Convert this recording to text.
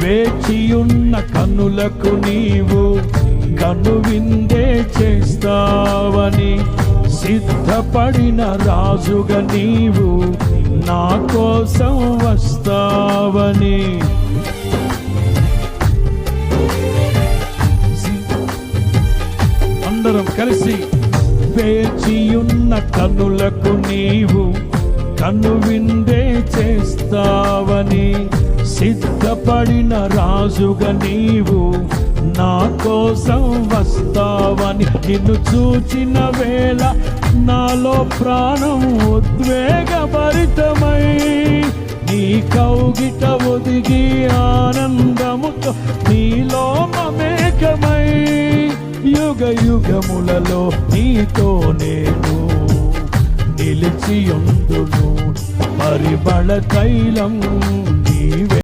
వేచియున్న కన్నులకు నీవు కనువిందే చేస్తావని, సిద్ధపడిన రాజుగా నీవు నా కోసం వస్తావని. అందరం కలిసి, వేచియున్న కన్నులకు నీవు కనువిందే చేస్తావని, సిద్ధపడిన రాజుగా నీవు నా కోసం వస్తావని. నిన్ను చూచిన వేళ నాలో ప్రాణం ఉద్వేగభరితమై, నీ కౌగిట ఒదిగి ఆనందముతో నీలో మమేకమై, యుగ యుగములలో నీతో నేను నిలిచియుందును. పరిమళ తైలం నీవే.